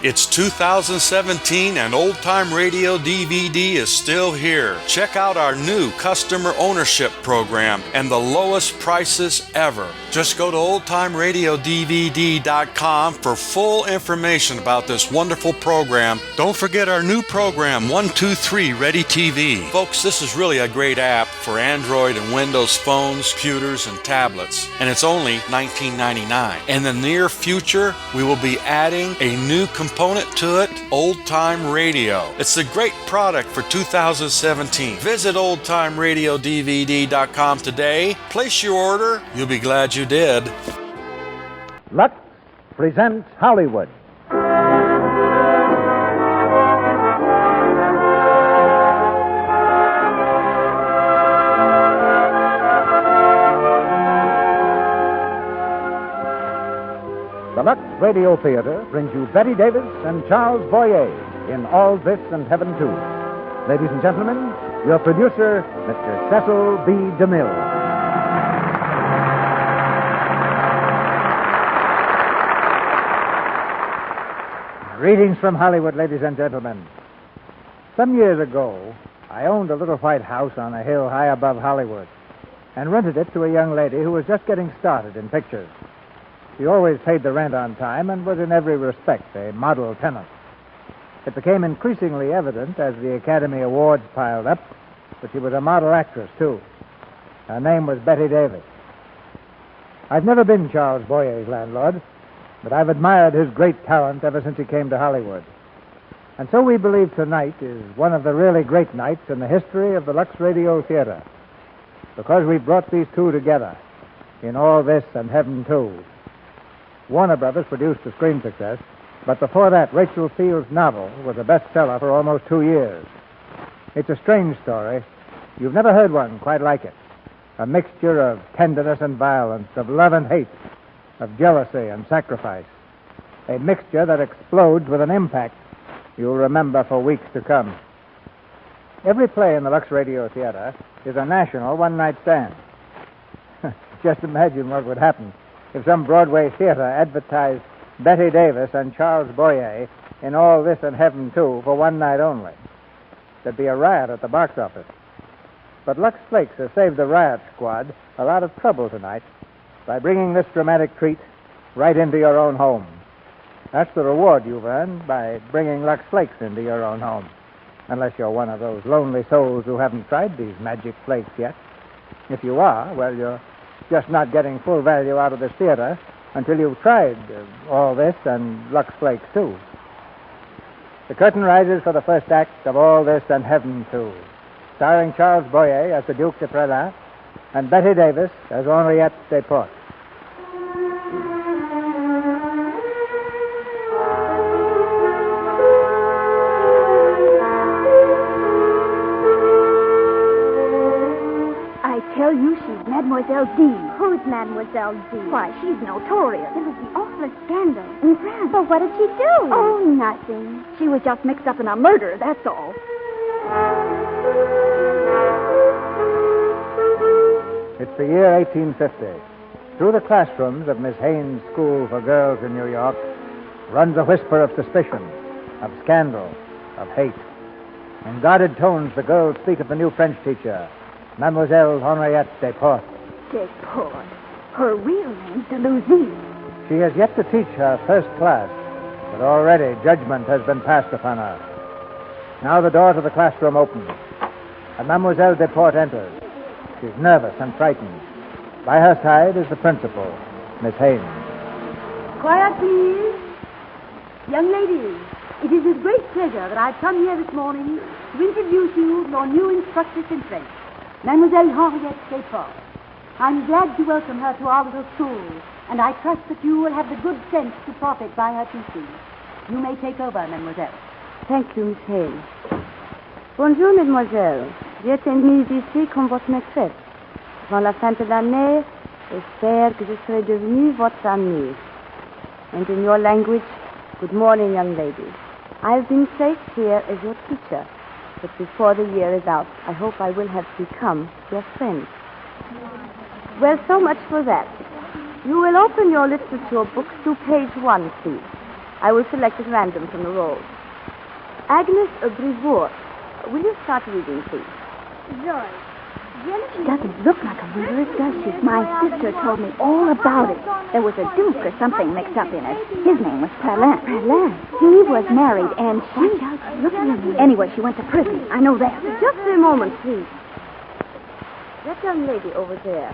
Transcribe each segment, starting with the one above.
It's 2017 and Old Time Radio DVD is still here. Check out our new customer ownership program and the lowest prices ever. Just go to oldtimeradiodvd.com for full information about this wonderful program. Don't forget our new program, 123 Ready TV. Folks, this is really a great app for Android and Windows phones, computers, and tablets. And it's only $19.99. In the near future, we will be adding a new component to it, Old Time Radio. It's a great product for 2017. Visit oldtimeradiodvd.com today. Place your order. You'll be glad you did. Lux presents Hollywood. The Lux Radio Theater brings you Bette Davis and Charles Boyer in All This and Heaven Too. Ladies and gentlemen, your producer, Mr. Cecil B. DeMille. Greetings from Hollywood, ladies and gentlemen. Some years ago, I owned a little white house on a hill high above Hollywood and rented it to a young lady who was just getting started in pictures. She always paid the rent on time and was in every respect a model tenant. It became increasingly evident as the Academy Awards piled up that she was a model actress, too. Her name was Bette Davis. I've never been Charles Boyer's landlord, but I've admired his great talent ever since he came to Hollywood. And so we believe tonight is one of the really great nights in the history of the Lux Radio Theater, because we brought these two together in All This and Heaven Too. Warner Brothers produced a screen success, but before that, Rachel Field's novel was a bestseller for almost 2 years. It's a strange story. You've never heard one quite like it. A mixture of tenderness and violence, of love and hate, of jealousy and sacrifice. A mixture that explodes with an impact you'll remember for weeks to come. Every play in the Lux Radio Theater is a national one-night stand. Just imagine what would happen if some Broadway theater advertised Bette Davis and Charles Boyer in All This and Heaven Too for one night only. There'd be a riot at the box office. But Lux Flakes has saved the riot squad a lot of trouble tonight by bringing this dramatic treat right into your own home. That's the reward you've earned by bringing Lux Flakes into your own home. Unless you're one of those lonely souls who haven't tried these magic flakes yet. If you are, well, you're just not getting full value out of this theater until you've tried All This and Lux Flakes, too. The curtain rises for the first act of All This and Heaven Too, starring Charles Boyer as the Duke de Prelat and Bette Davis as Henriette Desportes. Mademoiselle D. Who's Mademoiselle D? Why, she's notorious. There was the awfulest scandal In France. But what did she do? Oh, nothing. She was just mixed up in a murder, that's all. It's the year 1850. Through the classrooms of Miss Haynes' School for Girls in New York runs a whisper of suspicion, of scandal, of hate. In guarded tones, the girls speak of the new French teacher, Mademoiselle Henriette Desportes. Desportes. Her real name's Delusie. She has yet to teach her first class, but already judgment has been passed upon her. Now the door to the classroom opens, and Mademoiselle Desportes enters. She's nervous and frightened. By her side is the principal, Miss Haynes. Quiet, please. Young ladies, it is with great pleasure that I've come here this morning to introduce you to your new instructress in French, Mademoiselle Henriette Desportes. I'm glad to welcome her to our little school, and I trust that you will have the good sense to profit by her teaching. You may take over, mademoiselle. Thank you, Miss Hale. Bonjour, mademoiselle. J'ai été mise ici comme votre maîtresse. Avant la fin de l'année, j'espère que je serai devenue votre amie. And in your language, good morning, young ladies. I've been placed here as your teacher, but before the year is out, I hope I will have become your friend. Well, so much for that. You will open your literature books to page 1, please. I will select at random from the rolls. Agnes Brivourt, will you start reading, please? George. She doesn't look like a murderess, does she? My sister told me all about it. There was a duke or something mixed up in it. His name was Perlin. Perlin? He was married, and she... Look at him. Anyway, she went to prison. I know that. Just a moment, please. That young lady over there.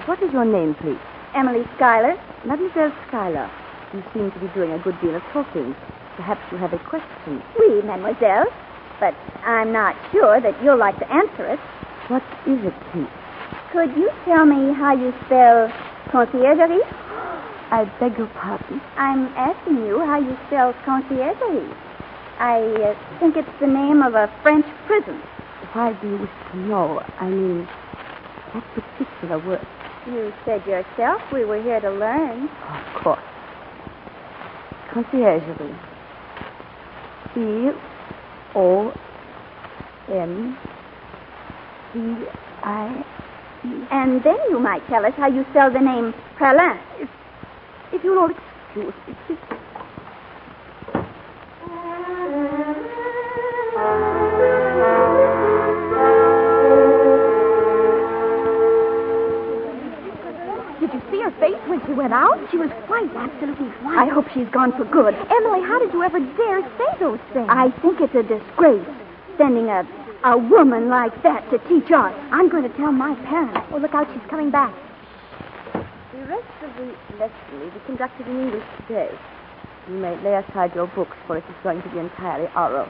What is your name, please? Emily Schuyler. Mademoiselle Schuyler. You seem to be doing a good deal of talking. Perhaps you have a question. Oui, mademoiselle. But I'm not sure that you'll like to answer it. What is it, please? Could you tell me how you spell conciergerie? I beg your pardon? I'm asking you how you spell conciergerie. I think it's the name of a French prison. Why do you wish to know? I mean, that particular word. You said yourself we were here to learn. Of course. Conciergerie. C-O-N-C-I-E. And then you might tell us how you spell the name Perlin. If you'll all excuse me, please. Did you see her face when she went out? She was white, absolutely white. I hope she's gone for good. Emily, how did you ever dare say those things? I think it's a disgrace, sending a woman like that to teach us. I'm going to tell my parents. Oh, look out, she's coming back. The rest of the lesson will be conducted in English today. You may lay aside your books, for it is going to be entirely oral.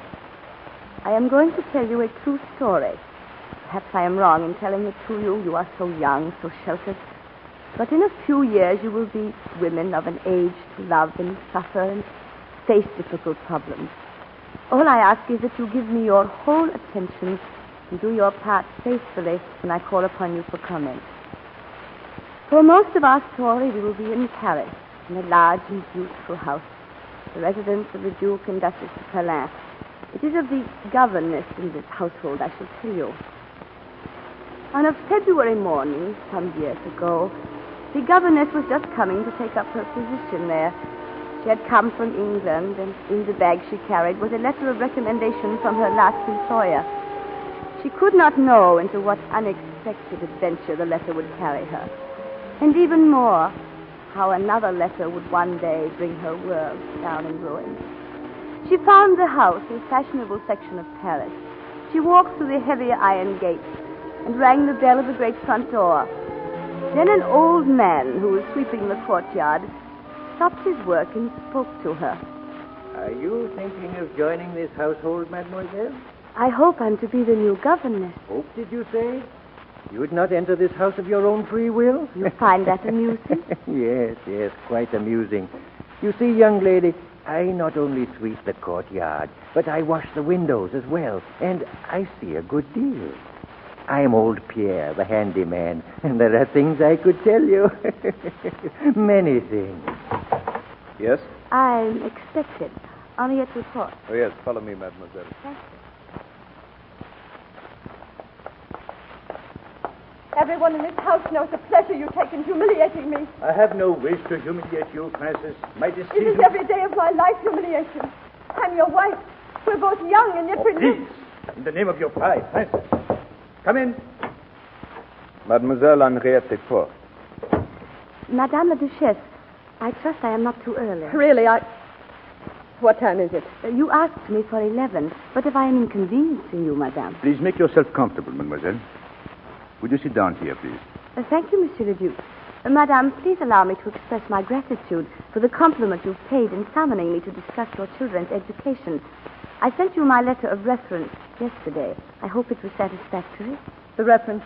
I am going to tell you a true story. Perhaps I am wrong in telling it to you. You are so young, so sheltered. But in a few years, you will be women of an age to love and suffer and face difficult problems. All I ask is that you give me your whole attention and do your part faithfully when I call upon you for comment. For most of our story, we will be in Paris, in a large and beautiful house, the residence of the Duke and Duchess of Perlin. It is of the governess in this household I shall tell you. On a February morning, some years ago, the governess was just coming to take up her position there. She had come from England, and in the bag she carried was a letter of recommendation from her last employer. She could not know into what unexpected adventure the letter would carry her. And even more, how another letter would one day bring her world down in ruins. She found the house, a fashionable section of Paris. She walked through the heavy iron gates and rang the bell of the great front door. Then an old man who was sweeping the courtyard stopped his work and spoke to her. Are you thinking of joining this household, mademoiselle? I hope I'm to be the new governess. Hope, did you say? You would not enter this house of your own free will? You find that amusing? Yes, quite amusing. You see, young lady, I not only sweep the courtyard, but I wash the windows as well, and I see a good deal. I am old Pierre, the handyman, and there are things I could tell you. Many things. Yes? I'm expected. Henriette report. Oh, yes. Follow me, mademoiselle. Thank you. Everyone in this house knows the pleasure you take in humiliating me. I have no wish to humiliate you, Francis. My It is decision... every day of my life humiliation. I'm your wife. We're both young and yet we're Please, in the name of your pride, Francis. Come in. Mademoiselle Henriette Desforts. Madame la Duchesse, I trust I am not too early. Really, What time is it? You asked me for 11, but if I am inconveniencing you, madame... Please make yourself comfortable, mademoiselle. Would you sit down here, please? Thank you, Monsieur le Duc. Madame, please allow me to express my gratitude for the compliment you've paid in summoning me to discuss your children's education. I sent you my letter of reference yesterday. I hope it was satisfactory. The reference?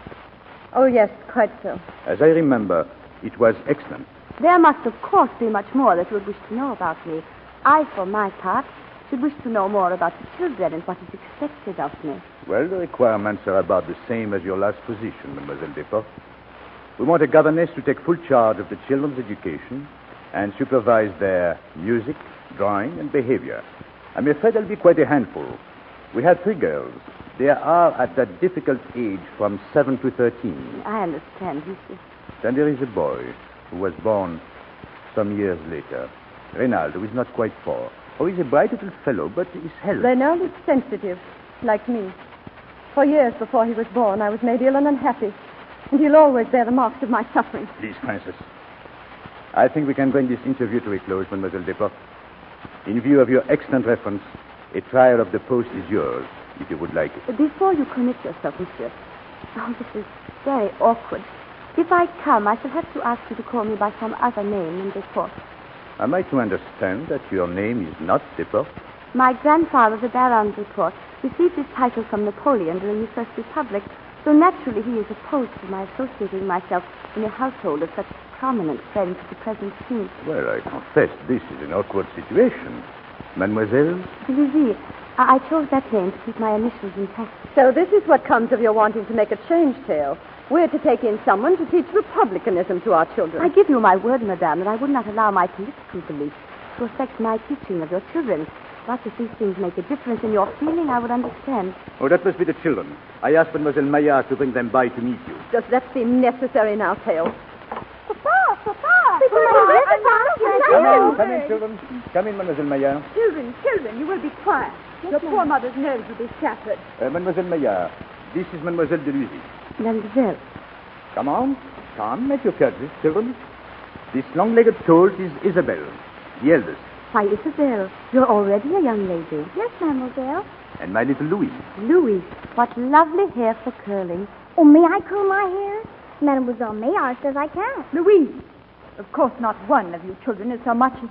Oh, yes, quite so. As I remember, it was excellent. There must, of course, be much more that you would wish to know about me. I, for my part, should wish to know more about the children and what is expected of me. Well, the requirements are about the same as your last position, Mademoiselle Desforts. We want a governess to take full charge of the children's education and supervise their music, drawing, and behavior. I'm afraid there'll be quite a handful. We have 3 girls. They are at that difficult age from 7 to 13. I understand, monsieur. Then there is a boy who was born some years later. Reynald, who is not quite 4. Oh, he's a bright little fellow, but his health... Reynald is sensitive, like me. For years before he was born, I was made ill and unhappy. And he'll always bear the marks of my suffering. Please, Francis. I think we can bring this interview to a close, Mademoiselle Desport. In view of your excellent reference, a trial of the post is yours, if you would like it. Before you commit yourself, monsieur. Oh, this is very awkward. If I come, I shall have to ask you to call me by some other name than Desport. Am I to understand that your name is not Desport? My grandfather, the Baron Desport, received his title from Napoleon during the First Republic, so naturally he is opposed to my associating myself in a household of such prominent friends as the present king. Well, I confess this is an awkward situation. Mademoiselle? Lucy, I chose that name to keep my initials intact. So this is what comes of your wanting to make a change, Tale. We're to take in someone to teach republicanism to our children. I give you my word, madame, that I would not allow my political beliefs to affect my teaching of your children. But if these things make a difference in your feeling, I would understand. Oh, that must be the children. I asked Mademoiselle Maillard to bring them by to meet you. Does that seem necessary now, Tale? Papa! Come in, children. Come in, Mademoiselle Maillard. Children, you will be quiet. Your poor mother's nerves will be shattered. Mademoiselle Maillard, this is Mademoiselle Delusy. Mademoiselle. Come on. Come, make your curtsies, children. This long-legged colt is Isabelle, the eldest. Why, Isabelle, you're already a young lady. Yes, mademoiselle. And my little Louise. Louise, what lovely hair for curling. Oh, may I curl my hair? Mademoiselle Maillard says I can. Louise, of course not one of you children has so much as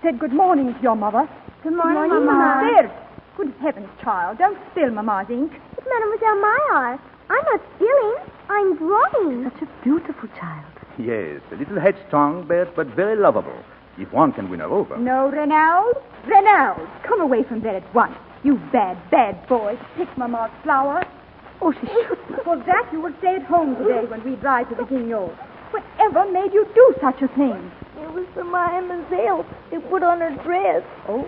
said good morning to your mother. Good morning, Mama. There. Good heavens, child, don't spill Mamma's ink. It's Mademoiselle Maillard. I'm not spilling. I'm drawing. Such a beautiful child. Yes, a little headstrong, but very lovable, if one can win her over. No, Reynald, come away from there at once. You bad boy. Pick Mamma's flower. Oh, she shouldn't. For that, you will stay at home today when we drive to the Guignol. Whatever made you do such a thing? It was for Mademoiselle to put on her dress. Oh,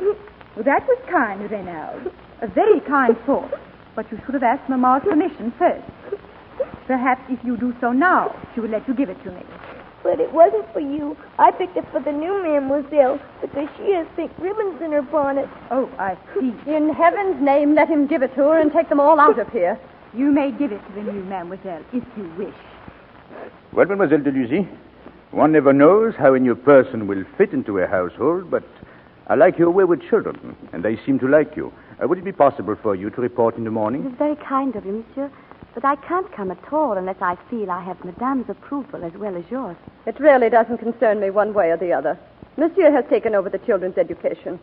well, that was kind, Reynald. A very kind thought. But you should have asked Mamma's permission first. Perhaps if you do so now, she will let you give it to me. But it wasn't for you. I picked it for the new Mademoiselle because she has pink ribbons in her bonnet. Oh, I see. In heaven's name, let him give it to her and take them all out of here. You may give it to the new Mademoiselle if you wish. Well, Mademoiselle Delusy, one never knows how a new person will fit into a household, but I like your wayward children, and they seem to like you. Would it be possible for you to report in the morning? It is very kind of you, monsieur, but I can't come at all unless I feel I have Madame's approval as well as yours. It really doesn't concern me one way or the other. Monsieur has taken over the children's education.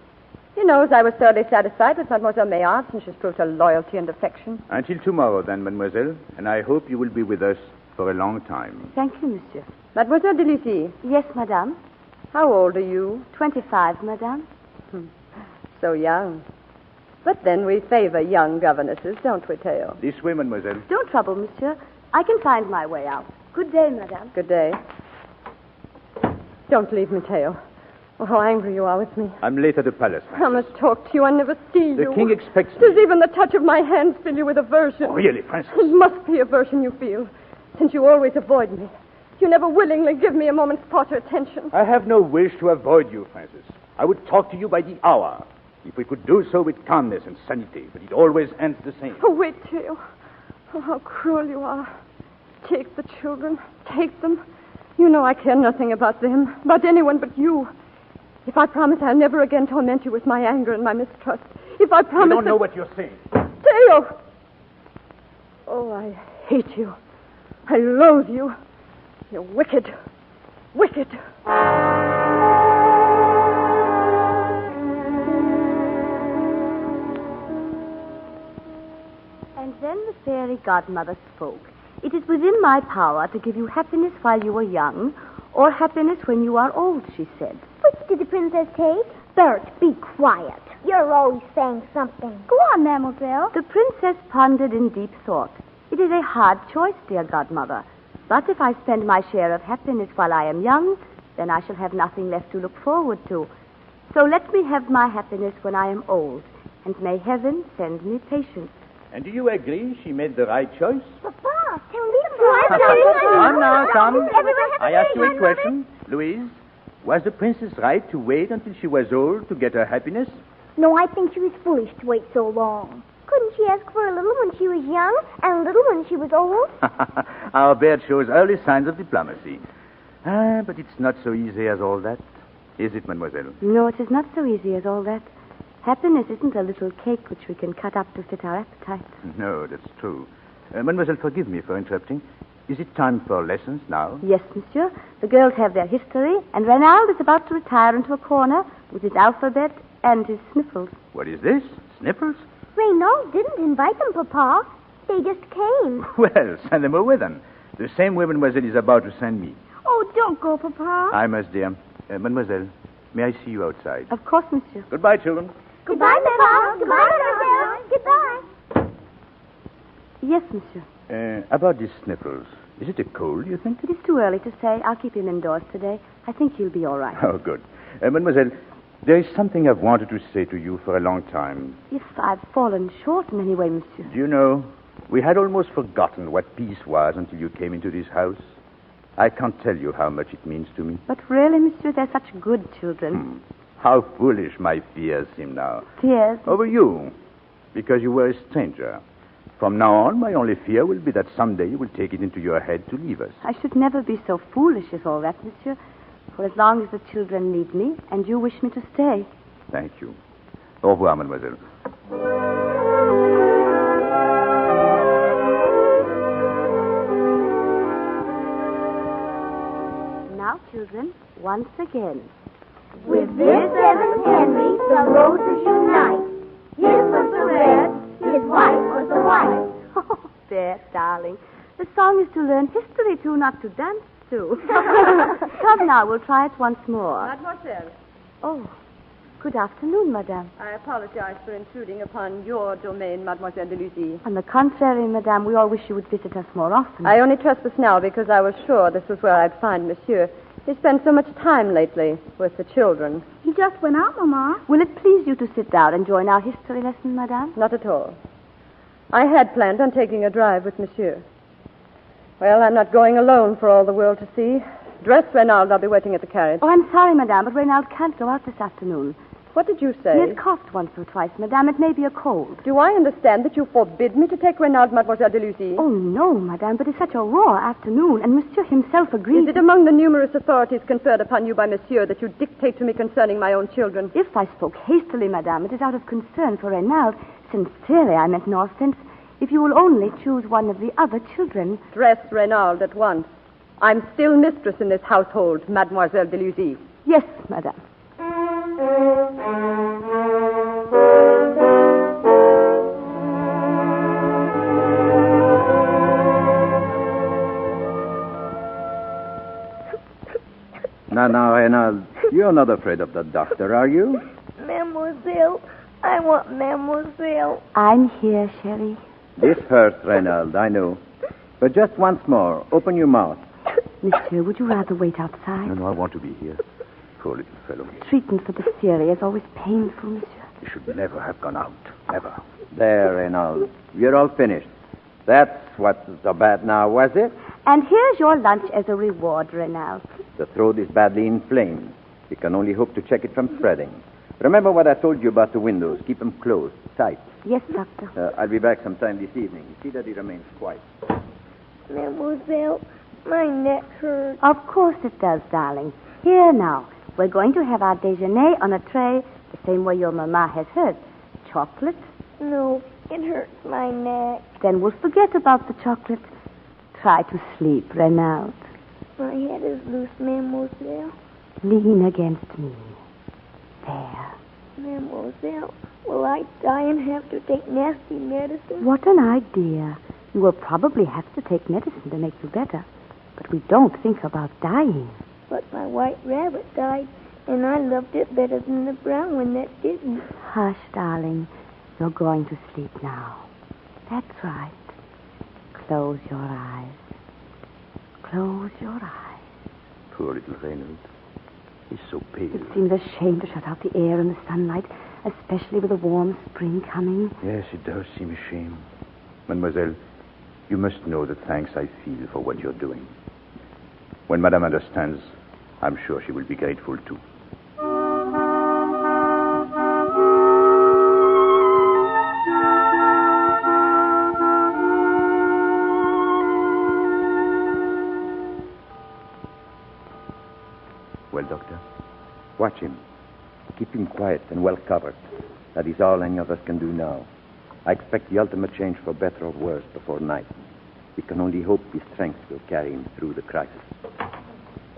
He knows I was thoroughly satisfied with Mademoiselle Maillard, and she's proved her loyalty and affection. Until tomorrow, then, mademoiselle, and I hope you will be with us for a long time. Thank you, monsieur. Mademoiselle de Lucy. Yes, madame. How old are you? 25, madame. So young. But then we favor young governesses, don't we, Teo? This way, mademoiselle. Don't trouble, monsieur. I can find my way out. Good day, madame. Good day. Don't leave me, Teo. Oh, how angry you are with me. I'm late at the palace. I must talk to you. I never see you. The king expects me. Does even the touch of my hands fill you with aversion? Oh, really, Francis? It must be aversion you feel, since you always avoid me. You never willingly give me a moment's thought or attention. I have no wish to avoid you, Francis. I would talk to you by the hour, if we could do so with calmness and sanity, but it always ends the same. Oh, wait, Teo. Oh, how cruel you are. Take the children. Take them. You know I care nothing about them, about anyone but you. If I promise I'll never again torment you with my anger and my mistrust. If I promise... You don't know what you're saying. Teo! Oh, I hate you. I loathe you. You're wicked. Wicked. And then the fairy godmother spoke. It is within my power to give you happiness while you are young, or happiness when you are old, she said. Which did the princess take? Bert, be quiet. You're always saying something. Go on, mademoiselle. The princess pondered in deep thought. It is a hard choice, dear godmother. But if I spend my share of happiness while I am young, then I shall have nothing left to look forward to. So let me have my happiness when I am old, and may heaven send me patience. And do you agree she made the right choice? Papa, tell me. Come now, come. I ask you a question. Louise, Was the princess right to wait until she was old to get her happiness? No, I think she was foolish to wait so long. Couldn't she ask for a little when she was young and a little when she was old? Our bird shows early signs of diplomacy. But it's not so easy as all that. Is it, mademoiselle? No, it is not so easy as all that. Happiness isn't a little cake which we can cut up to fit our appetite. No, that's true. Mademoiselle, forgive me for interrupting. Is it time for lessons now? Yes, monsieur. The girls have their history, and Reynald is about to retire into a corner with his alphabet and his sniffles. What is this? Sniffles? Reynald didn't invite them, Papa. They just came. Well, send them away then. The same way mademoiselle is about to send me. Oh, don't go, Papa. I must, dear. Mademoiselle, may I see you outside? Of course, monsieur. Goodbye, children. Goodbye, Papa. Goodbye, Mademoiselle. Goodbye. Yes, monsieur. About these sniffles, is it a cold, you think? It is too early to say. I'll keep him indoors today. I think he'll be all right. Oh, good. Mademoiselle, there is something I've wanted to say to you for a long time. If I've fallen short in any way, monsieur. Do you know, we had almost forgotten what peace was until you came into this house. I can't tell you how much it means to me. But really, monsieur, they're such good children. How foolish my fears seem now. Fears? Over you, because you were a stranger. From now on, my only fear will be that someday you will take it into your head to leave us. I should never be so foolish as all that, monsieur. For as long as the children need me, and you wish me to stay. Thank you. Au revoir, mademoiselle. Now, children, once again. With this seventh Henry, the roses unite. His was the red, his white was the white. Oh, there, darling. The song is to learn history to, not to dance to. Come now, we'll try it once more. Mademoiselle, Oh, good afternoon, madame. I apologize for intruding upon your domain, Mademoiselle de Lucy. On the contrary, madame, we all wish you would visit us more often. I only trespassed now because I was sure this was where I'd find Monsieur. He spent so much time lately with the children. He just went out, Mama. Will it please you to sit down and join our history lesson, madame? Not at all. I had planned on taking a drive with Monsieur. Well, I'm not going alone for all the world to see. Dress, Reynald. I'll be waiting at the carriage. Oh, I'm sorry, madame, but Reynald can't go out this afternoon. What did you He say? has coughed once or twice, madame. It may be a cold. Do I understand that you forbid me to take Reynald, Mademoiselle de Lucy? Oh, no, madame, but it's such a raw afternoon, and monsieur himself agreed. Is it among the numerous authorities conferred upon you by Monsieur that you dictate to me concerning my own children? If I spoke hastily, madame, it is out of concern for Reynald. Sincerely, I meant no offense. If you will only choose one of the other children. Dress Reynald at once. I'm still mistress in this household, Mademoiselle de Lucy. Yes, madame. Now, Reynald, you're not afraid of the doctor, are you? Mademoiselle, I want Mademoiselle. I'm here, Sherry. This hurts, Reynald, I know. But just once more, open your mouth. Monsieur, would you rather wait outside? No, I want to be here. Poor little fellow. Treatment for diphtheria is always painful, monsieur. He should never have gone out. Never. There, Reynald. You're all finished. That's what's so bad now, was it? And here's your lunch as a reward, Reynald. The throat is badly inflamed. You can only hope to check it from spreading. Remember what I told you about the windows. Keep them closed, tight. Yes, doctor. I'll be back sometime this evening. See that he remains quiet. Mademoiselle, my neck hurts. Of course it does, darling. Here now. We're going to have our déjeuner on a tray, the same way your mama has hers. Chocolate. No, it hurts my neck. Then we'll forget about the chocolate. Try to sleep, Reynald. My head is loose, Mademoiselle. Lean against me. There. Mademoiselle, will I die and have to take nasty medicine? What an idea. You will probably have to take medicine to make you better. But we don't think about dying. But my white rabbit died, and I loved it better than the brown one that didn't. Hush, darling. You're going to sleep now. That's right. Close your eyes. Close your eyes. Poor little Reynald. He's so pale. It seems a shame to shut out the air and the sunlight, especially with the warm spring coming. Yes, it does seem a shame. Mademoiselle, you must know the thanks I feel for what you're doing. When Madame understands, I'm sure she will be grateful, too. Well, Doctor, watch him. Keep him quiet and well covered. That is all any of us can do now. I expect the ultimate change for better or worse before night. We can only hope his strength will carry him through the crisis.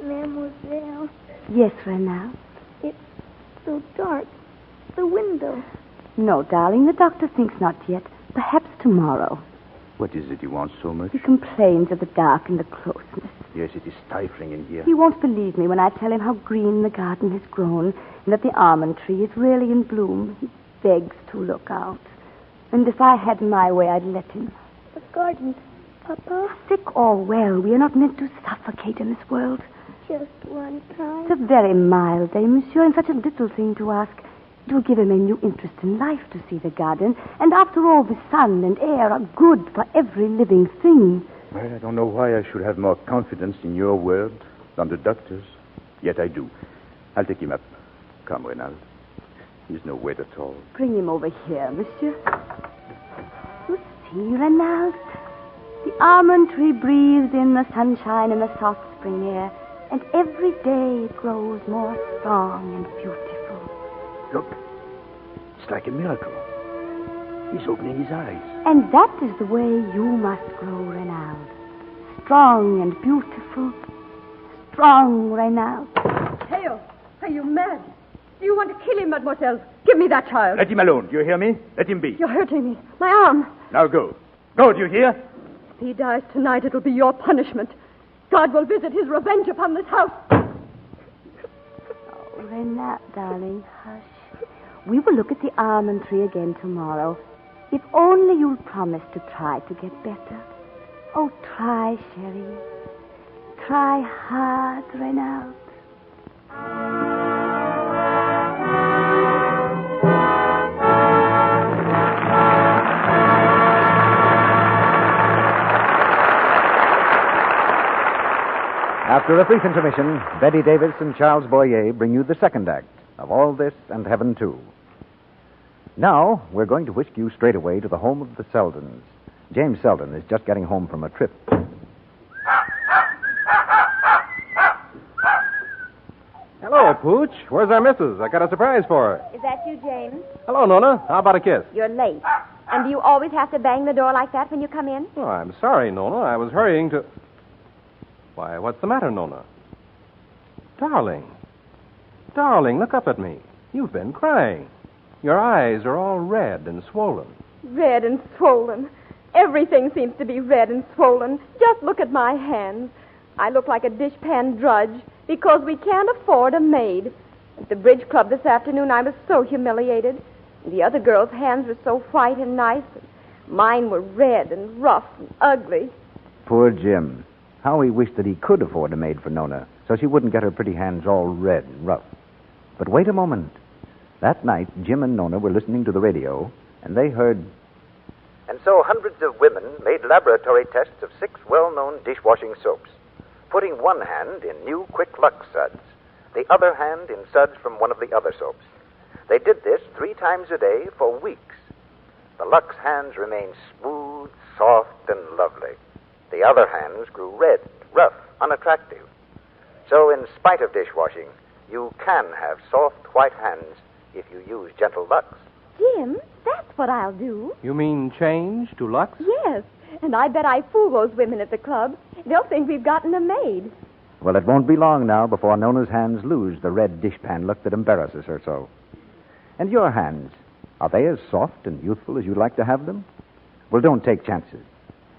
Mademoiselle, Yes, Renal. it's so dark. The window. No, darling, the doctor thinks not yet. Perhaps tomorrow. What is it you want so much? He complains of the dark and the closeness. Yes, it is stifling in here. He won't believe me when I tell him how green the garden has grown and that the almond tree is really in bloom. He begs to look out. And if I had my way, I'd let him. The garden. Papa, Sick or well, we are not meant to suffocate in this world. just one time. It's a very mild day, monsieur, and such a little thing to ask. It will give him a new interest in life to see the garden. And after all, the sun and air are good for every living thing. Well, I don't know why I should have more confidence in your word than the doctor's. Yet I do. I'll take him up. Come, Renal. He's no weight at all. Bring him over here, monsieur. You see, Renald? The almond tree breathes in the sunshine and the soft spring air, and every day it grows more strong and beautiful. Look. It's like a miracle. He's opening his eyes. And that is the way you must grow, Renald. Strong and beautiful. Strong, Renald. Theo, are you mad? Do you want to kill him, mademoiselle? Give me that child. Let him alone. Do you hear me? Let him be. You're hurting me. My arm. Now go. Go, do you hear? If he dies tonight, it'll be your punishment. God will visit his revenge upon this house. Oh, Renald, darling, hush. We will look at the almond tree again tomorrow. If only you'll promise to try to get better. Oh, try, Sherry. Try hard, Renald. After a brief intermission, Betty Davis and Charles Boyer bring you the second act of All This and Heaven Too. Now, we're going to whisk you straight away to the home of the Seldons. James Selden is just getting home from a trip. Hello, Pooch. Where's our missus? I got a surprise for her. Is that you, James? Hello, Nona. How about a kiss? You're late. And do you always have to bang the door like that when you come in? Oh, I'm sorry, Nona. I was hurrying to... Why, what's the matter, Nona? Darling. Darling, look up at me. You've been crying. Your eyes are all red and swollen. Red and swollen. Everything seems to be red and swollen. Just look at my hands. I look like a dishpan drudge because we can't afford a maid. At the bridge club this afternoon, I was so humiliated. The other girls' hands were so white and nice. Mine were red and rough and ugly. Poor Jim. How he wished that he could afford a maid for Nona, so she wouldn't get her pretty hands all red and rough. But wait a moment. That night, Jim and Nona were listening to the radio, and they heard... And so hundreds of women made laboratory tests of 6 well-known dishwashing soaps, putting one hand in new Quick Lux suds, the other hand in suds from one of the other soaps. They did this 3 times a day for weeks. The Lux hands remained smooth, soft, and lovely. The other hands grew red, rough, unattractive. So in spite of dishwashing, you can have soft, white hands if you use Gentle Lux. Jim, that's what I'll do. You mean change to Lux? Yes, and I bet I fool those women at the club. They'll think we've gotten a maid. Well, it won't be long now before Nona's hands lose the red dishpan look that embarrasses her so. And your hands, are they as soft and youthful as you'd like to have them? Well, don't take chances.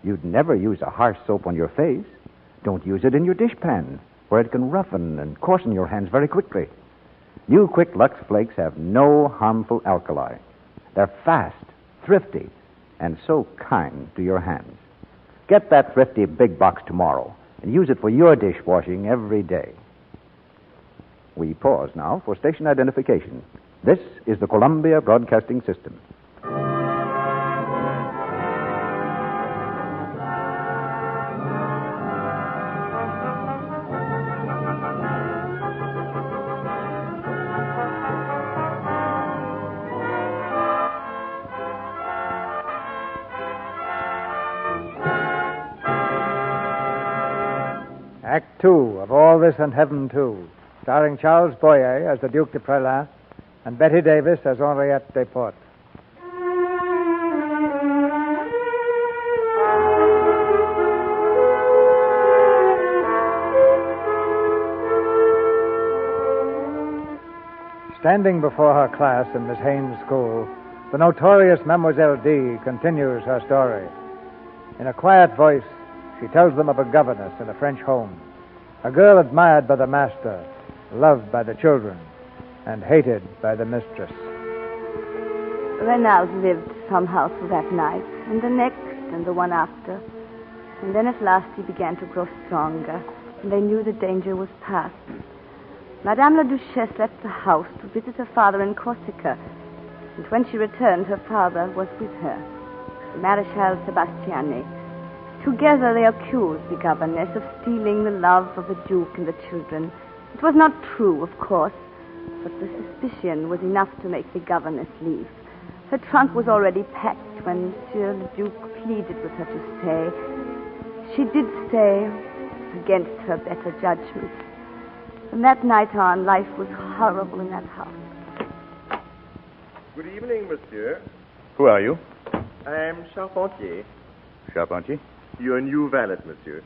You'd never use a harsh soap on your face. Don't use it in your dishpan, where it can roughen and coarsen your hands very quickly. New Quick Lux Flakes have no harmful alkali. They're fast, thrifty, and so kind to your hands. Get that thrifty big box tomorrow and use it for your dishwashing every day. We pause now for station identification. This is the Columbia Broadcasting System. Act 2 of All This and Heaven 2, starring Charles Boyer as the Duc de Prelin and Betty Davis as Henriette Desportes. Standing before her class in Miss Haynes' school, the notorious Mademoiselle D continues her story. In a quiet voice, she tells them of a governess in a French home, a girl admired by the master, loved by the children, and hated by the mistress. Renald lived somehow through that night, and the next, and the one after. And then at last he began to grow stronger, and they knew the danger was past. Madame la Duchesse left the house to visit her father in Corsica, and when she returned, her father was with her, the Marechal Sebastiani. Together they accused the governess of stealing the love of the Duke and the children. It was not true, of course, but the suspicion was enough to make the governess leave. Her trunk was already packed when Monsieur le Duc pleaded with her to stay. She did stay, against her better judgment. From that night on, life was horrible in that house. Good evening, monsieur. Who are you? I am Charpentier. Charpentier? Your new valet, monsieur.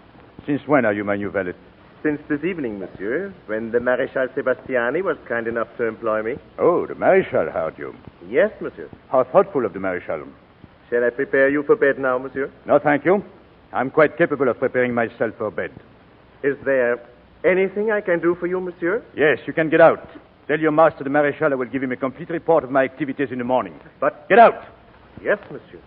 Since when are you my new valet? Since this evening, monsieur, when the Marechal Sebastiani was kind enough to employ me. Oh, the Marechal hired you. Yes, monsieur. How thoughtful of the Marechal. Shall I prepare you for bed now, monsieur? No, thank you. I'm quite capable of preparing myself for bed. Is there anything I can do for you, monsieur? Yes, you can get out. Tell your master, the Marechal, I will give him a complete report of my activities in the morning. But get out! Yes, monsieur.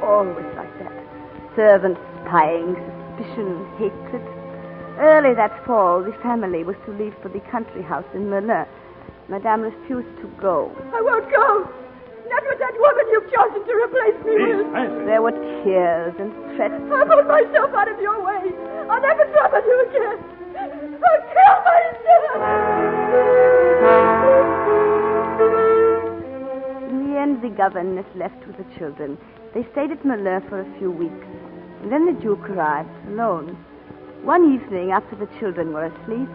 Always like that. Servants spying, suspicion, hatred. Early that fall, the family was to leave for the country house in Melun. Madame refused to go. I won't go. Not with that woman you've chosen to replace me with. There were tears and threats. I'll put myself out of your way. I'll never trouble you again. I'll kill myself. In the end, the governess left with the children. They stayed at Melun for a few weeks. And then the Duke arrived, alone. One evening, after the children were asleep,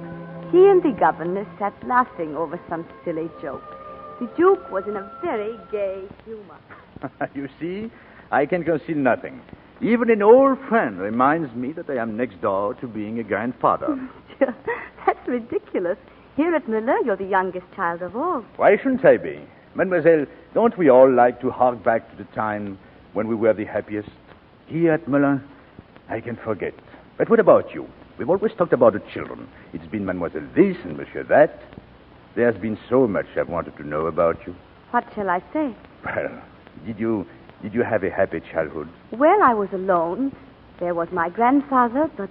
he and the governess sat laughing over some silly joke. The Duke was in a very gay humor. You see, I can conceal nothing. Even an old friend reminds me that I am next door to being a grandfather. That's ridiculous. Here at Melun, you're the youngest child of all. Why shouldn't I be? Mademoiselle, don't we all like to hark back to the time when we were the happiest? Here at Melun, I can forget. But what about you? We've always talked about the children. It's been Mademoiselle this and Monsieur that. There's been so much I've wanted to know about you. What shall I say? Well, did you have a happy childhood? Well, I was alone. There was my grandfather, but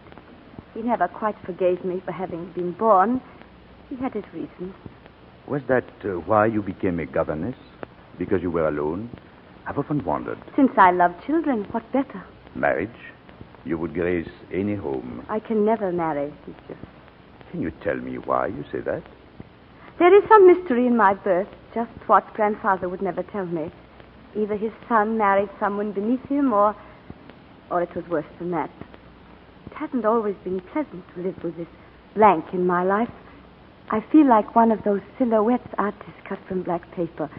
he never quite forgave me for having been born. He had his reasons. Was that why you became a governess? Because you were alone? I've often wondered. Since I love children, what better? Marriage? You would grace any home. I can never marry, monsieur. Can you tell me why you say that? There is some mystery in my birth, just what grandfather would never tell me. Either his son married someone beneath him, or it was worse than that. It hasn't always been pleasant to live with this blank in my life. I feel like one of those silhouettes artists cut from black paper.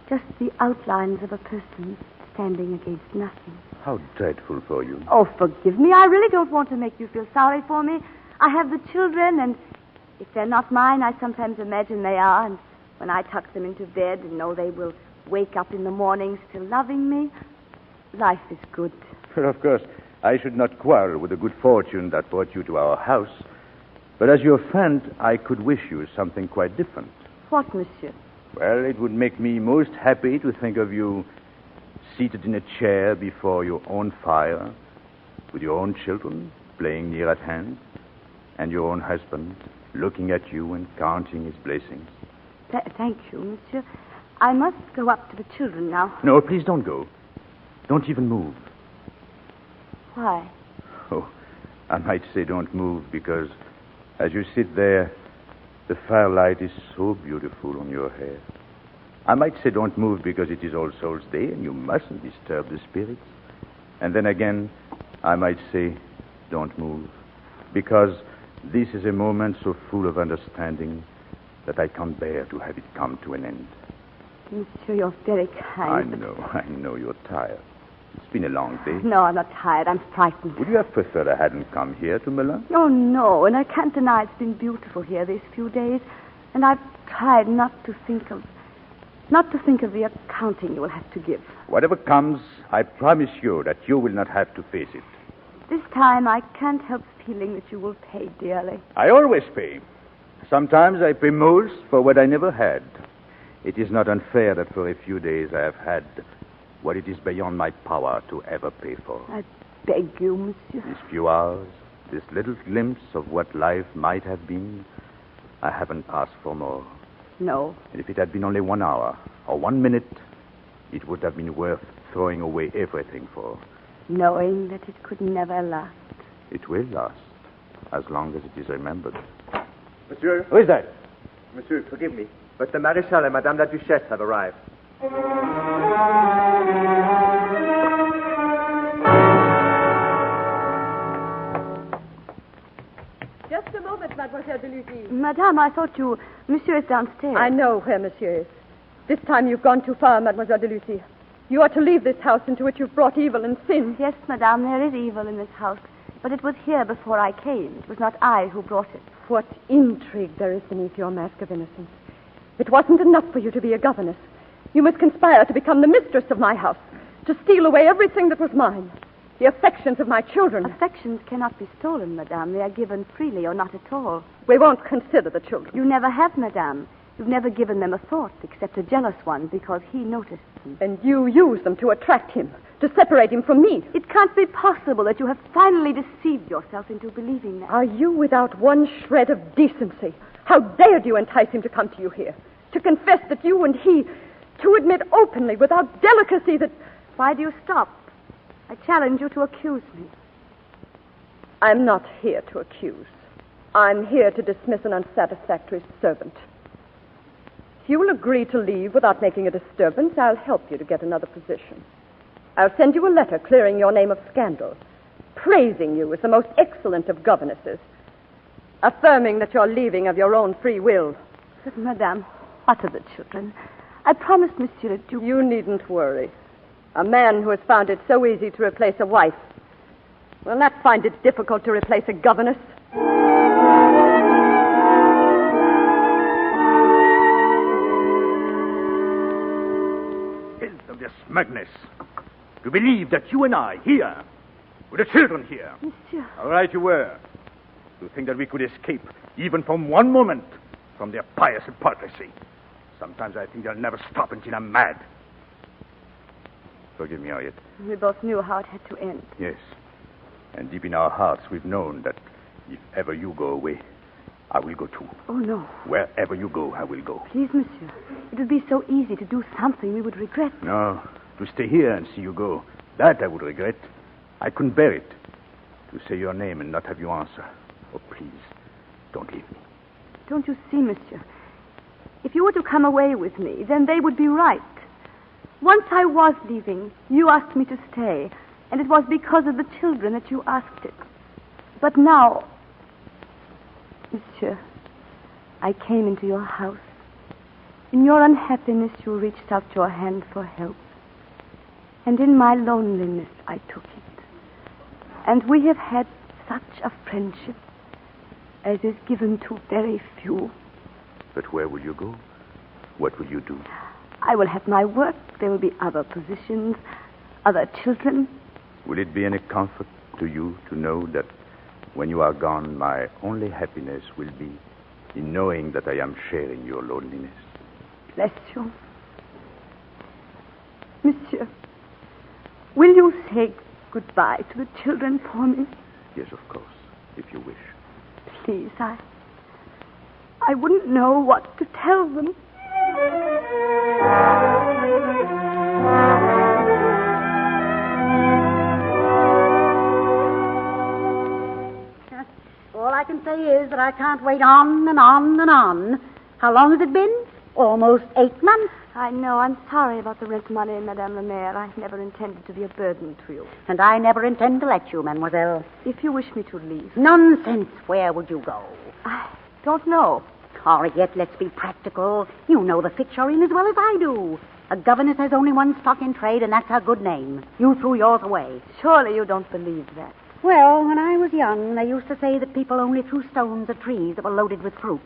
Just the outlines of a person standing against nothing. How dreadful for you. Oh, forgive me. I really don't want to make you feel sorry for me. I have the children, and if they're not mine, I sometimes imagine they are. And when I tuck them into bed and know they will wake up in the morning still loving me, life is good. Well, of course, I should not quarrel with the good fortune that brought you to our house. But as your friend, I could wish you something quite different. What, monsieur? Well, it would make me most happy to think of you seated in a chair before your own fire, with your own children playing near at hand, and your own husband looking at you and counting his blessings. Thank you, monsieur. I must go up to the children now. No, please don't go. Don't even move. Why? Oh, I might say don't move because as you sit there, the firelight is so beautiful on your hair. I might say don't move because it is All Souls' Day and you mustn't disturb the spirits. And then again, I might say don't move because this is a moment so full of understanding that I can't bear to have it come to an end. Monsieur, you're very kind. I know you're tired. It's been a long day. No, I'm not tired. I'm frightened. Would you have preferred I hadn't come here to Milan? Oh, no, and I can't deny it's been beautiful here these few days, and I've tried not to think of the accounting you will have to give. Whatever comes, I promise you that you will not have to face it. This time I can't help feeling that you will pay dearly. I always pay. Sometimes I pay most for what I never had. It is not unfair that for a few days I have had what it is beyond my power to ever pay for. I beg you, monsieur. These few hours, this little glimpse of what life might have been, I haven't asked for more. No. And if it had been only 1 hour or 1 minute, it would have been worth throwing away everything for. Knowing that it could never last. It will last, as long as it is remembered. Monsieur? Who is that? Monsieur, forgive me, but the Marechal and Madame la Duchesse have arrived. Just a moment, Mademoiselle de Lucy. Madame, I thought Monsieur is downstairs. I know where Monsieur is. This time you've gone too far, Mademoiselle de Lucy. You are to leave this house into which you've brought evil and sin. Yes, Madame, there is evil in this house. But it was here before I came. It was not I who brought it. What intrigue there is beneath your mask of innocence. It wasn't enough for you to be a governess. You must conspire to become the mistress of my house, to steal away everything that was mine, the affections of my children. Affections cannot be stolen, Madame. They are given freely or not at all. We won't consider the children. You never have, Madame. You've never given them a thought, except a jealous one, because he noticed them. And you use them to attract him, to separate him from me. It can't be possible that you have finally deceived yourself into believing that. Are you without one shred of decency? How dared you entice him to come to you here? To confess that you and he... To admit openly, without delicacy, that... Why do you stop? I challenge you to accuse me. I'm not here to accuse. I'm here to dismiss an unsatisfactory servant. If you will agree to leave without making a disturbance, I'll help you to get another position. I'll send you a letter clearing your name of scandal, praising you as the most excellent of governesses, affirming that you're leaving of your own free will. But, Madame, what are the children? I promised Monsieur that you... You needn't worry. A man who has found it so easy to replace a wife will not find it difficult to replace a governess. Of this madness. To believe that you and I, here, with the children here... Monsieur... All right, you were. To think that we could escape, even from one moment, from their pious hypocrisy. Sometimes I think they'll never stop until I'm mad. Forgive me, Harriet. We both knew how it had to end. Yes. And deep in our hearts, we've known that if ever you go away, I will go too. Oh, no. Wherever you go, I will go. Please, Monsieur. It would be so easy to do something we would regret. No. To stay here and see you go, that I would regret. I couldn't bear it. To say your name and not have you answer. Oh, please, don't leave me. Don't you see, Monsieur? If you were to come away with me, then they would be right. Once I was leaving, you asked me to stay, and it was because of the children that you asked it. But now, Monsieur, I came into your house. In your unhappiness, you reached out your hand for help. And in my loneliness, I took it. And we have had such a friendship as is given to very few. But where will you go? What will you do? I will have my work. There will be other positions, other children. Will it be any comfort to you to know that when you are gone, my only happiness will be in knowing that I am sharing your loneliness? Bless you. Monsieur, will you say goodbye to the children for me? Yes, of course, if you wish. Please, I wouldn't know what to tell them. All I can say is that I can't wait on and on and on. How long has it been? Almost 8 months. I know. I'm sorry about the rent money, Madame la Maire. I never intended to be a burden to you. And I never intend to let you, mademoiselle. If you wish me to leave. Nonsense. Where would you go? I don't know. All right, yet let's be practical. You know the fix you're in as well as I do. A governess has only one stock in trade, and that's her good name. You threw yours away. Surely you don't believe that. Well, when I was young, they used to say that people only threw stones at trees that were loaded with fruit.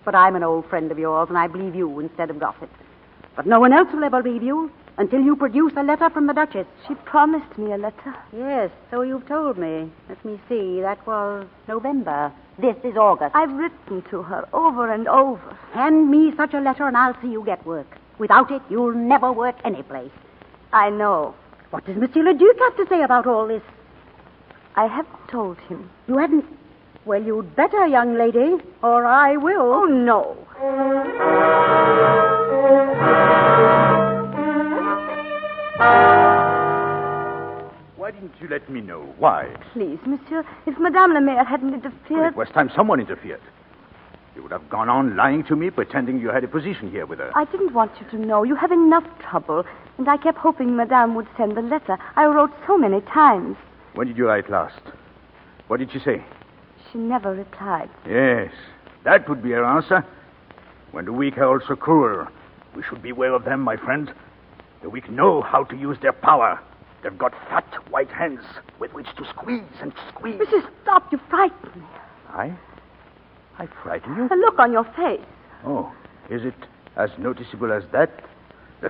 But I'm an old friend of yours, and I believe you instead of gossip. But no one else will ever believe you until you produce a letter from the Duchess. She promised me a letter. Yes, so you've told me. Let me see. That was November. This is August. I've written to her over and over. Hand me such a letter and I'll see you get work. Without it, you'll never work any place. I know. What does Monsieur le Duc have to say about all this? I haven't told him. You haven't? Well, you'd better, young lady, or I will. Oh, no. Why didn't you let me know? Why? Please, monsieur, if Madame la Maire hadn't interfered... It was time someone interfered. You would have gone on lying to me, pretending you had a position here with her. I didn't want you to know. You have enough trouble. And I kept hoping Madame would send the letter. I wrote so many times. When did you write last? What did she say? She never replied. Yes, that would be her answer. When the weak are also cruel, we should beware of them, my friend. The weak know how to use their power. They've got fat, white hands with which to squeeze and squeeze. Monsieur, stop. You frighten me. I frighten you? The look on your face. Oh, is it as noticeable as that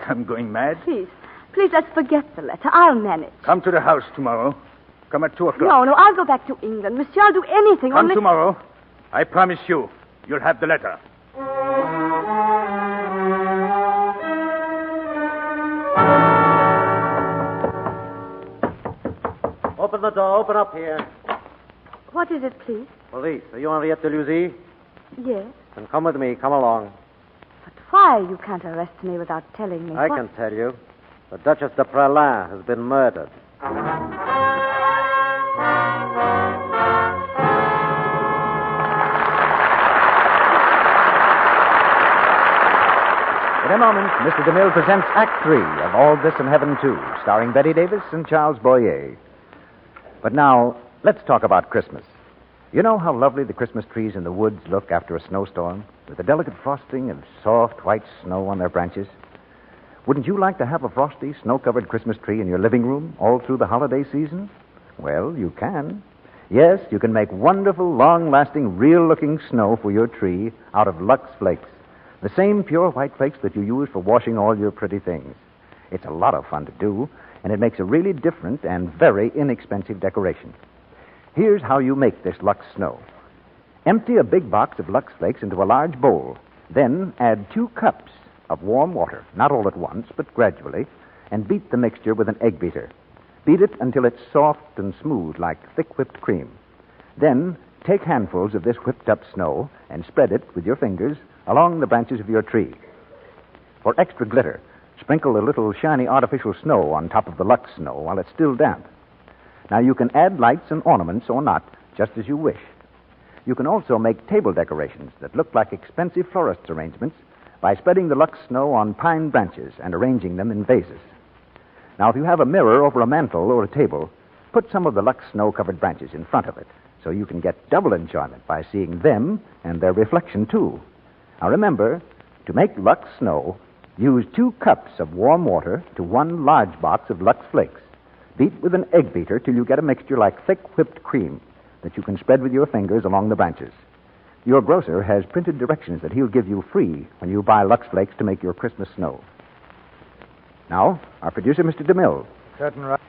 I'm going mad? Please, let's forget the letter. I'll manage. Come to the house tomorrow. Come at 2 o'clock. No, I'll go back to England. Monsieur, I'll do anything. Come tomorrow. I promise you'll have the letter. Open the door. Open up here. What is it, please? Police. Are you Henriette de Luzy? Yes. Then come with me. Come along. But why? You can't arrest me without telling me. I can tell you. The Duchess de Praslin has been murdered. In a moment, Mr. DeMille presents Act 3 of All This in Heaven 2, starring Betty Davis and Charles Boyer. But now, let's talk about Christmas. You know how lovely the Christmas trees in the woods look after a snowstorm, with the delicate frosting of soft white snow on their branches? Wouldn't you like to have a frosty, snow-covered Christmas tree in your living room all through the holiday season? Well, you can. Yes, you can make wonderful, long-lasting, real-looking snow for your tree out of Lux Flakes. The same pure white flakes that you use for washing all your pretty things. It's a lot of fun to do, and it makes a really different and very inexpensive decoration. Here's how you make this Lux Snow. Empty a big box of Lux Flakes into a large bowl. Then add 2 cups of warm water, not all at once, but gradually, and beat the mixture with an egg beater. Beat it until it's soft and smooth like thick whipped cream. Then take handfuls of this whipped up snow and spread it with your fingers along the branches of your tree. For extra glitter, sprinkle a little shiny artificial snow on top of the Lux Snow while it's still damp. Now, you can add lights and ornaments or not, just as you wish. You can also make table decorations that look like expensive florist's arrangements by spreading the Lux Snow on pine branches and arranging them in vases. Now, if you have a mirror over a mantel or a table, put some of the Lux Snow-covered branches in front of it so you can get double enjoyment by seeing them and their reflection, too. Now, remember, to make Lux Snow, use 2 cups of warm water to 1 large box of Lux Flakes. Beat with an egg beater till you get a mixture like thick whipped cream that you can spread with your fingers along the branches. Your grocer has printed directions that he'll give you free when you buy Lux Flakes to make your Christmas snow. Now, our producer, Mr. DeMille. Curtain right.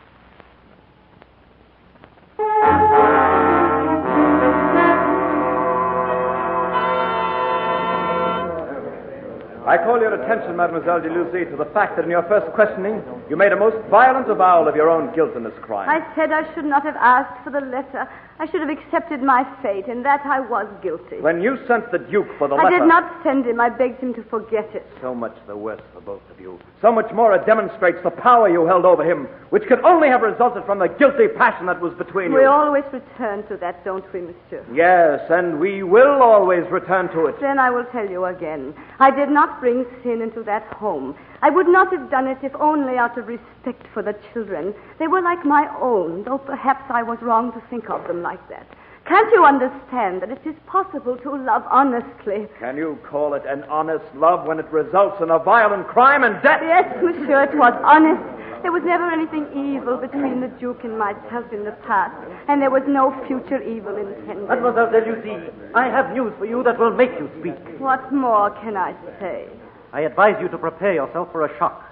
I call your attention, Mademoiselle de Lucy, to the fact that in your first questioning, you made a most violent avowal of your own guilt in this crime. I said I should not have asked for the letter. I should have accepted my fate, and that I was guilty. When you sent the Duke for the letter... I did not send him. I begged him to forget it. So much the worse for both of you. So much more it demonstrates the power you held over him, which could only have resulted from the guilty passion that was between you. We always return to that, don't we, monsieur? Yes, and we will always return to it. Then I will tell you again. I did not not bring sin into that home. I would not have done it if only out of respect for the children. They were like my own, though perhaps I was wrong to think of them like that. Can't you understand that it is possible to love honestly? Can you call it an honest love when it results in a violent crime and death? Yes, monsieur, it was honest. There was never anything evil between the Duke and myself in the past, and there was no future evil intended. Mademoiselle Delucy, I have news for you that will make you speak. What more can I say? I advise you to prepare yourself for a shock.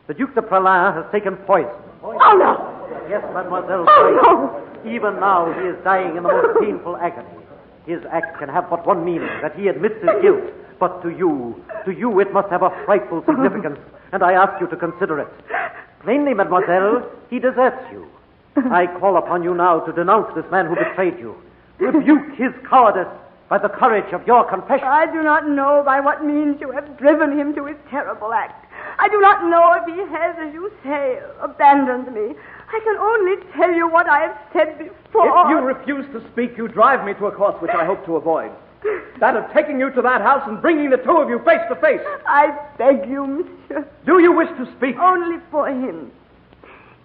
The Duke de Praslin has taken poison. Oh, no! Yes, mademoiselle. Oh, no! Even now, he is dying in the most painful agony. His act can have but one meaning, that he admits his guilt. But to you, it must have a frightful significance, and I ask you to consider it. Plainly, mademoiselle, he deserts you. I call upon you now to denounce this man who betrayed you. Rebuke his cowardice by the courage of your confession. I do not know by what means you have driven him to his terrible act. I do not know if he has, as you say, abandoned me. I can only tell you what I have said before. If you refuse to speak, you drive me to a course which I hope to avoid. That of taking you to that house and bringing the two of you face to face. I beg you, monsieur. Do you wish to speak? Only for him.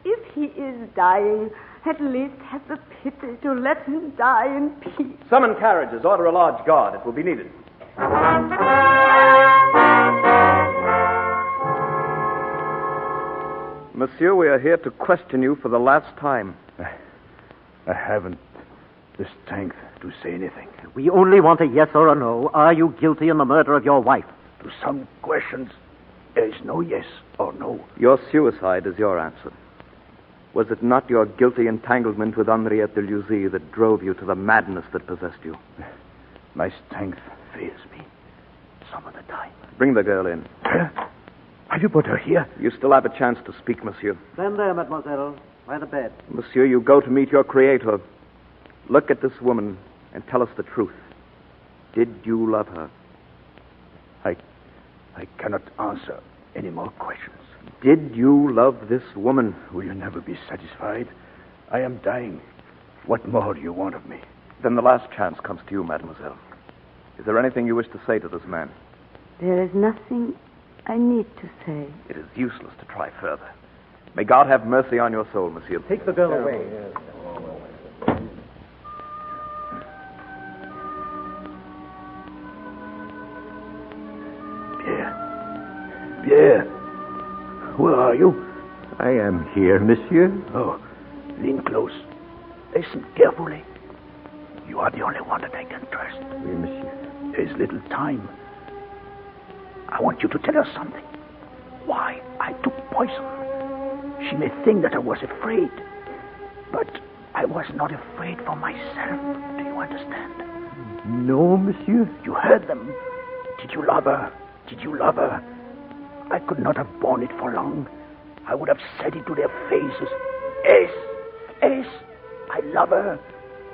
If he is dying, at least have the pity to let him die in peace. Summon carriages. Order a large guard. It will be needed. Monsieur, we are here to question you for the last time. I haven't the strength to say anything. We only want a yes or a no. Are you guilty in the murder of your wife? To some questions, there is no yes or no. Your suicide is your answer. Was it not your guilty entanglement with Henriette de Luzy that drove you to the madness that possessed you? My strength fails me some of the time. Bring the girl in. Have you put her here? You still have a chance to speak, monsieur. Stand there, mademoiselle, by the bed. Monsieur, you go to meet your creator. Look at this woman and tell us the truth. Did you love her? I cannot answer any more questions. Did you love this woman? Will you never be satisfied? I am dying. What more do you want of me? Then the last chance comes to you, mademoiselle. Is there anything you wish to say to this man? There is nothing I need to say. It is useless to try further. May God have mercy on your soul, monsieur. Take the girl away. Pierre, where are you? I am here, monsieur. Oh, lean close. Listen carefully. You are the only one that I can trust. Oui, monsieur. There is little time. I want you to tell her something. Why I took poison. She may think that I was afraid. But I was not afraid for myself. Do you understand? No, monsieur. You heard them. Did you love her? Did you love her? I could not have borne it for long. I would have said it to their faces. Yes, I love her.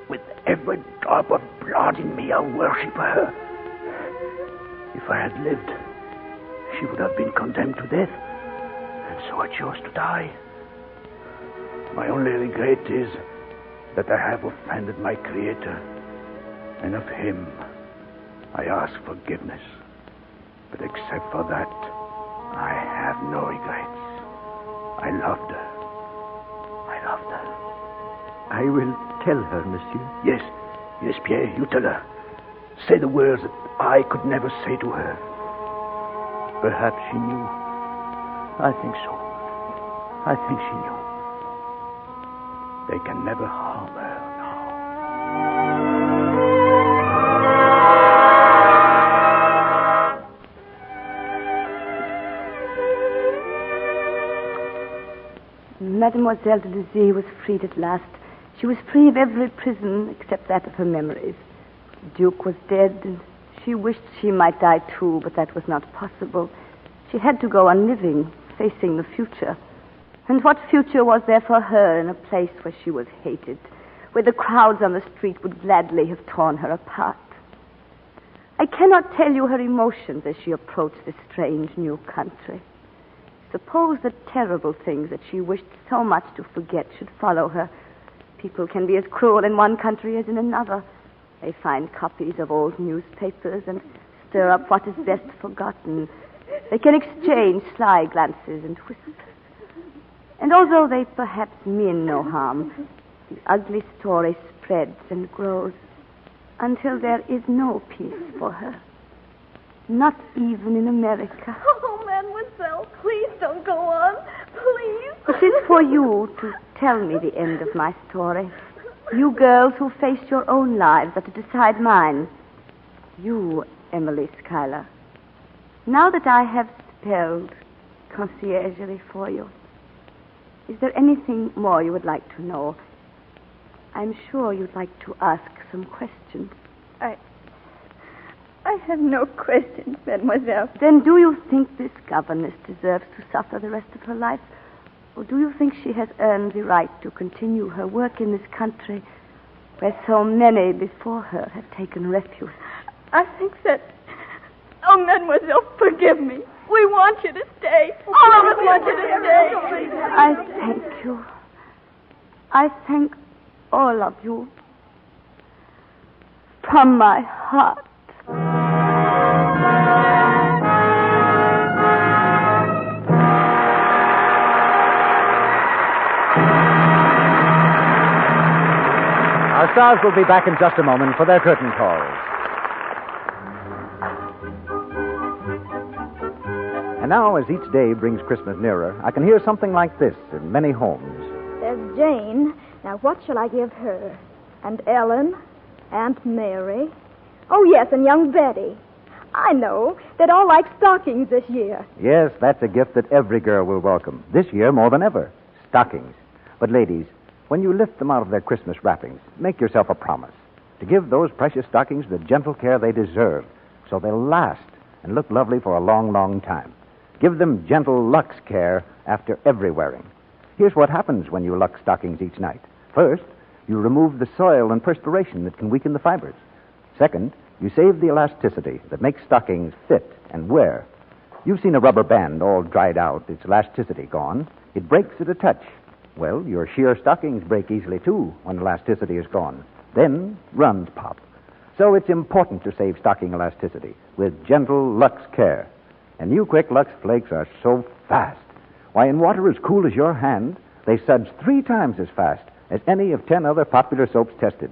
With every drop of blood in me, I worship her. If I had lived, she would have been condemned to death. And so I chose to die. My only regret is that I have offended my Creator. And of him, I ask forgiveness. But except for that, I have no regrets. I loved her. I will tell her, monsieur. Yes, Pierre, you tell her. Say the words that I could never say to her. Perhaps she knew. I think so. I think she knew. They can never harm her Mademoiselle de Luzy was freed at last. She was free of every prison except that of her memories. The Duke was dead, and she wished she might die too, but that was not possible. She had to go on living, facing the future. And what future was there for her in a place where she was hated, where the crowds on the street would gladly have torn her apart? I cannot tell you her emotions as she approached this strange new country. Suppose the terrible things that she wished so much to forget should follow her. People can be as cruel in one country as in another. They find copies of old newspapers and stir up what is best forgotten. They can exchange sly glances and whispers. And although they perhaps mean no harm, the ugly story spreads and grows until there is no peace for her. Not even in America. Oh, Mademoiselle, please don't go on. Please. It is for you to tell me the end of my story. You girls who face your own lives are to decide mine. You, Emily Schuyler. Now that I have spelled conciergerie for you, is there anything more you would like to know? I'm sure you'd like to ask some questions. I have no questions, Mademoiselle. Then do you think this governess deserves to suffer the rest of her life? Or do you think she has earned the right to continue her work in this country where so many before her have taken refuge? I think that... Oh, Mademoiselle, forgive me. We want you to stay. All of us want you to stay. I thank you. I thank all of you. From my heart. Our stars will be back in just a moment for their curtain calls. And now, as each day brings Christmas nearer, I can hear something like this in many homes. There's Jane. Now, what shall I give her? And Ellen, Aunt Mary. Oh, yes, and young Betty. I know. They'd all like stockings this year. Yes, that's a gift that every girl will welcome. This year more than ever. Stockings. But ladies, when you lift them out of their Christmas wrappings, make yourself a promise to give those precious stockings the gentle care they deserve so they'll last and look lovely for a long, long time. Give them gentle Lux care after every wearing. Here's what happens when you Lux stockings each night. First, you remove the soil and perspiration that can weaken the fibers. Second, you save the elasticity that makes stockings fit and wear. You've seen a rubber band all dried out, its elasticity gone. It breaks at a touch. Well, your sheer stockings break easily, too, when elasticity is gone. Then runs pop. So it's important to save stocking elasticity with gentle Lux care. And new Quick Lux Flakes are so fast. Why, in water as cool as your hand, they suds 3 times as fast as any of 10 other popular soaps tested.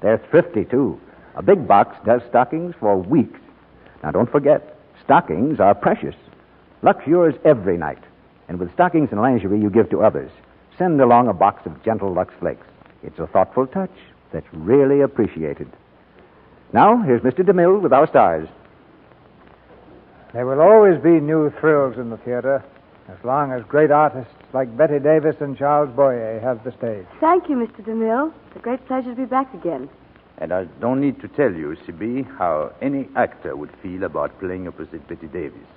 They're thrifty, too. A big box does stockings for weeks. Now, don't forget, stockings are precious. Lux yours every night. And with stockings and lingerie you give to others, send along a box of gentle Lux Flakes. It's a thoughtful touch that's really appreciated. Now, here's Mr. DeMille with our stars. There will always be new thrills in the theater as long as great artists like Betty Davis and Charles Boyer have the stage. Thank you, Mr. DeMille. It's a great pleasure to be back again. And I don't need to tell you, C.B., how any actor would feel about playing opposite Betty Davis.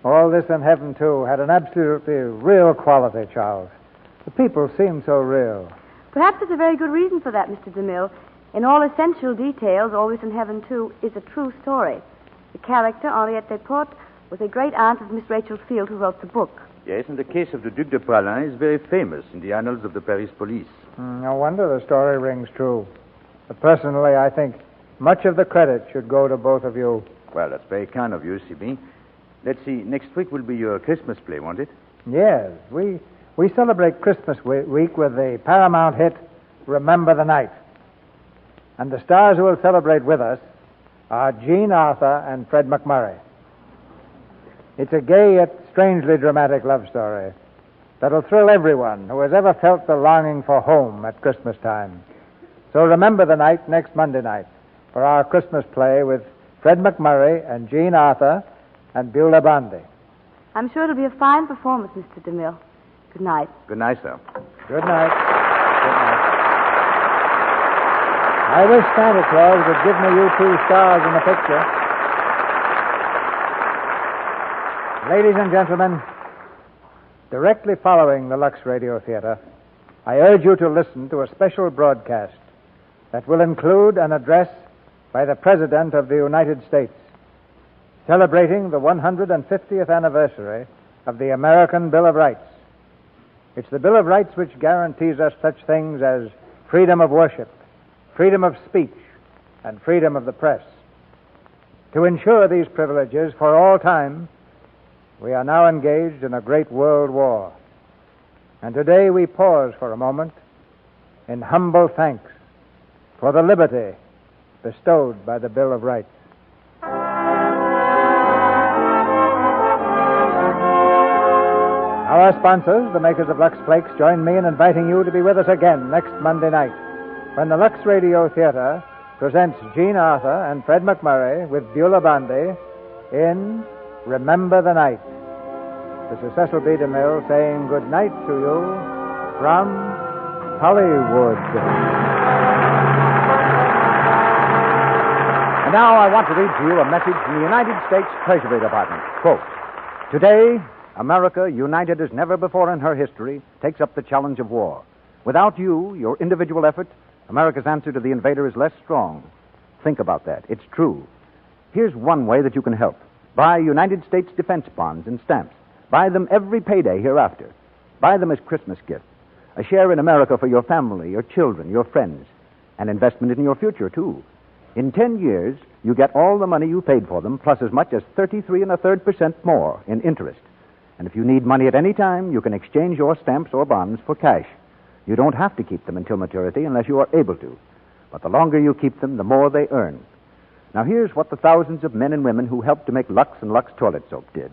All This in Heaven, too, had an absolutely real quality, Charles. The people seemed so real. Perhaps there's a very good reason for that, Mr. DeMille. In all essential details, All This in Heaven, too, is a true story. The character, Henriette Desportes, was a great aunt of Miss Rachel Field, who wrote the book. Yes, and the case of the Duc de Praslin is very famous in the annals of the Paris police. No wonder the story rings true. But personally, I think much of the credit should go to both of you. Well, that's very kind of you, C.B. Let's see, next week will be your Christmas play, won't it? Yes, we celebrate Christmas week with the Paramount hit, Remember the Night. And the stars who will celebrate with us are Jean Arthur and Fred McMurray. It's a gay yet strangely dramatic love story that'll thrill everyone who has ever felt the longing for home at Christmas time. So remember the night next Monday night for our Christmas play with Fred McMurray and Jean Arthur and Beulah Bondi. I'm sure it'll be a fine performance, Mr. DeMille. Good night. Good night, sir. Good night. Good night. I wish Santa Claus would give me you 2 stars in the picture. Ladies and gentlemen, directly following the Lux Radio Theater, I urge you to listen to a special broadcast that will include an address by the President of the United States, celebrating the 150th anniversary of the American Bill of Rights. It's the Bill of Rights which guarantees us such things as freedom of worship, freedom of speech, and freedom of the press. To ensure these privileges for all time, we are now engaged in a great world war. And today we pause for a moment in humble thanks for the liberty bestowed by the Bill of Rights. Our sponsors, the makers of Lux Flakes, join me in inviting you to be with us again next Monday night when the Lux Radio Theater presents Jean Arthur and Fred McMurray with Beulah Bondi in Remember the Night. This is Cecil B. DeMille saying good night to you from Hollywood. And now I want to read to you a message from the United States Treasury Department. Quote, "Today, America, united as never before in her history, takes up the challenge of war. Without you, your individual effort, America's answer to the invader is less strong. Think about that. It's true. Here's one way that you can help. Buy United States defense bonds and stamps. Buy them every payday hereafter. Buy them as Christmas gifts. A share in America for your family, your children, your friends. An investment in your future, too. In 10 years, you get all the money you paid for them, plus as much as 33 1/3% more in interest. And if you need money at any time, you can exchange your stamps or bonds for cash. You don't have to keep them until maturity unless you are able to. But the longer you keep them, the more they earn. Now here's what the thousands of men and women who helped to make Lux and Lux toilet soap did.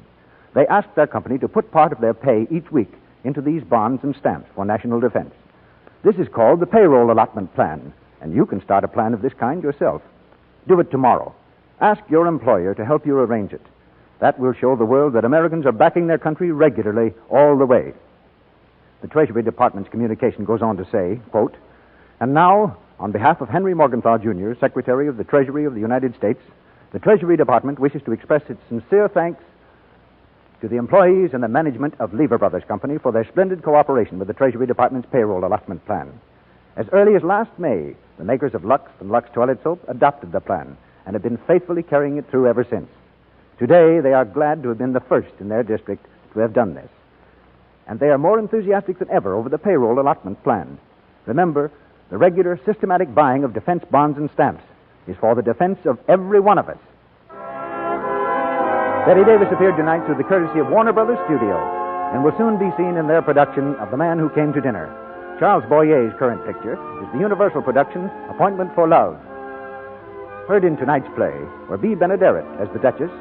They asked their company to put part of their pay each week into these bonds and stamps for national defense. This is called the payroll allotment plan, and you can start a plan of this kind yourself. Do it tomorrow. Ask your employer to help you arrange it. That will show the world that Americans are backing their country regularly all the way." The Treasury Department's communication goes on to say, quote, "And now, on behalf of Henry Morgenthau, Jr., Secretary of the Treasury of the United States, the Treasury Department wishes to express its sincere thanks to the employees and the management of Lever Brothers Company for their splendid cooperation with the Treasury Department's payroll allotment plan. As early as last May, the makers of Lux and Lux toilet soap adopted the plan and have been faithfully carrying it through ever since. Today, they are glad to have been the first in their district to have done this. And they are more enthusiastic than ever over the payroll allotment plan. Remember, the regular, systematic buying of defense bonds and stamps is for the defense of every one of us." Betty Davis appeared tonight through the courtesy of Warner Brothers Studio and will soon be seen in their production of The Man Who Came to Dinner. Charles Boyer's current picture is the Universal production Appointment for Love. Heard in tonight's play were Bea Benaderet as the Duchess,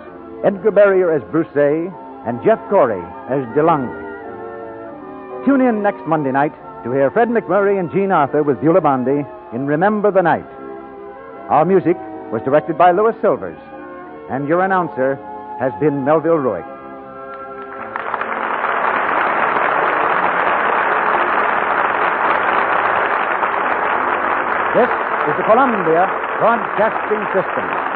Edgar Barrier as Broussais, and Jeff Corey as DeLonghi. Tune in next Monday night to hear Fred McMurray and Jean Arthur with Beulah Bondi in Remember the Night. Our music was directed by Louis Silvers, and your announcer has been Melville Ruick. This is the Columbia Broadcasting System.